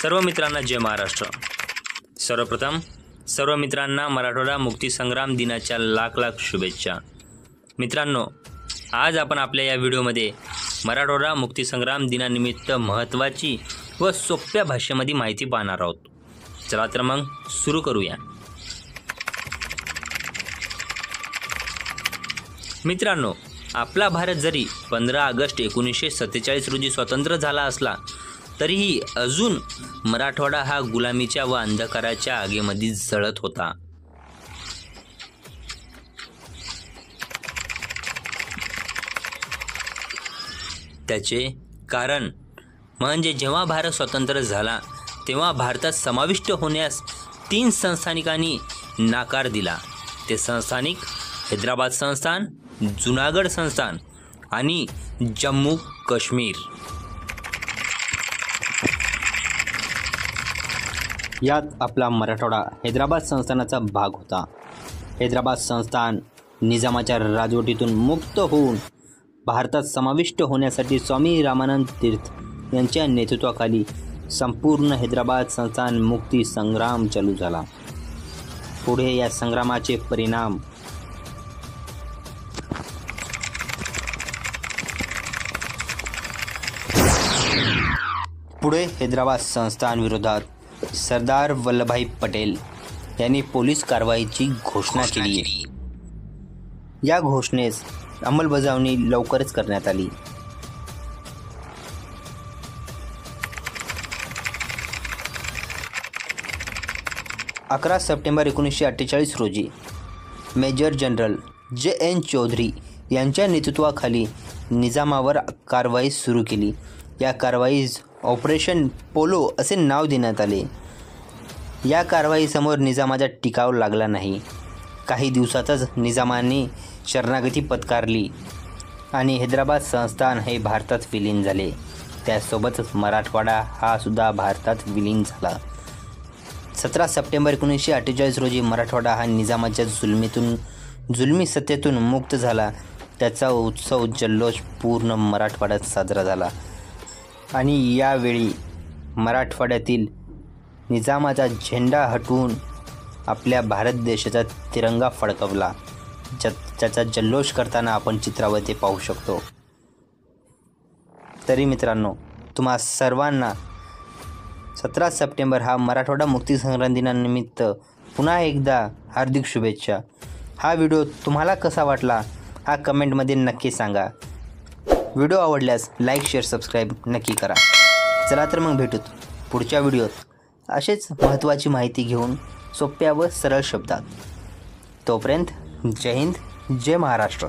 सर्व मित्रांना जय महाराष्ट्र। सर्वप्रथम सर्व मित्रांना मराठवाडा मुक्तीसंग्राम दिनाच्या लाख लाख शुभेच्छा। मित्रांनो, आज आपण आपल्या या व्हिडिओमध्ये मराठवाडा मुक्तीसंग्राम दिनानिमित्त महत्त्वाची व सोप्या भाषेमध्ये माहिती पाहणार आहोत। चला तर मग सुरू करूया। मित्रांनो, आपला भारत जरी 15 ऑगस्ट 1947 रोजी स्वतंत्र झाला असला तरीही अजून मराठवाडा हा गुलामीच्या व अंधकाराच्या आगीमध्ये जळत होता। त्याचे कारण म्हणजे जेव्हा भारत स्वतंत्र झाला तेव्हा भारतात समाविष्ट होण्यास 3 संस्थानिकांनी नकार दिला। ते संस्थानिक हैदराबाद संस्थान, जुनागड संस्थान आणि जम्मू काश्मीर। यात आपला मराठवाडा हैदराबाद संस्थानाचा भाग होता। हैदराबाद संस्थान निजामाच्या राजवटीतून मुक्त होऊन भारतात समाविष्ट होण्यासाठी स्वामी रामानंद तीर्थ यांच्या नेतृत्वाखाली संपूर्ण हैदराबाद संस्थान मुक्ती संग्राम चालू झाला। पुढे या संग्रामाचे परिणाम हैदराबाद संस्थान विरोधात सरदार वल्लभभाई पटेल यांनी पोलीस कारवाईची घोषणा केली। या घोषणेस अंमलबजावणी लवकरच करण्यात आली। अकरा सप्टेंबर 1948 रोजी मेजर जनरल जे.एन. चौधरी यांच्या नेतृत्वाखाली निजामावर कारवाई सुरू केली। या कारवाईस ऑपरेशन पोलो असे नाव देण्यात आले। या कारवाईसमोर निजामाचा टिकाव लागला नाही। काही दिवसातच निजामाने शरणागती पत्करली आणि हैदराबाद संस्थान हे भारतात विलीन झाले। त्यासोबतच मराठवाडा हा सुद्धा भारतात विलीन झाला। 17 सप्टेंबर 1948 रोजी मराठवाडा हा निजामाच्या जुलमी सत्तेतून मुक्त झाला। त्याचा उत्सव जल्लोष पूर्ण मराठवाड्यात साजरा झाला आणि यावेळी मराठवाड्यातील निजामाचा झेंडा हटवून आपल्या भारत देशाचा तिरंगा फडकवला। ज्याचा जल्लोष करताना आपण चित्रावर ते पाहू शकतो। तरी मित्रांनो, तुम्हा सर्वांना 17 सप्टेंबर हा मराठवाडा मुक्तीसंग्राम दिनानिमित्त पुन्हा एकदा हार्दिक शुभेच्छा। हा व्हिडिओ तुम्हाला कसा वाटला हा कमेंटमध्ये नक्की सांगा। व्हिडिओ आवडल्यास लाईक, शेअर, सबस्क्राईब नक्की करा। चला तर मग भेटूत पुढच्या व्हिडिओत असेच महत्त्वाची माहिती घेऊन सोप्या व सरळ शब्दात। तोपर्यंत जय हिंद, जय महाराष्ट्र।